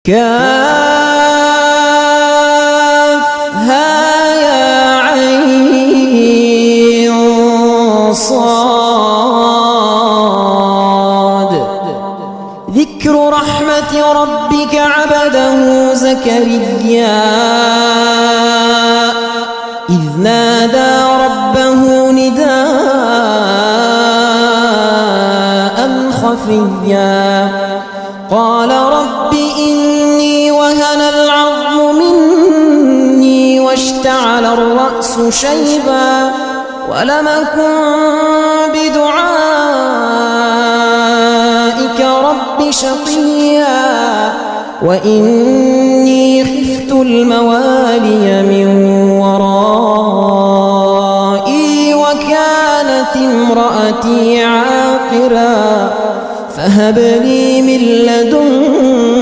كافها ذكر رحمة ربك عبده زكريا إذ نادى ربه نداء خفيا قال رب إني وهن العظم مني واشتعل الرأس شيبا ولم أكن بدعائك رب شقيا وإني خفت الموالي من ورائي وكانت امرأتي عاقرا فهب لي من لدنك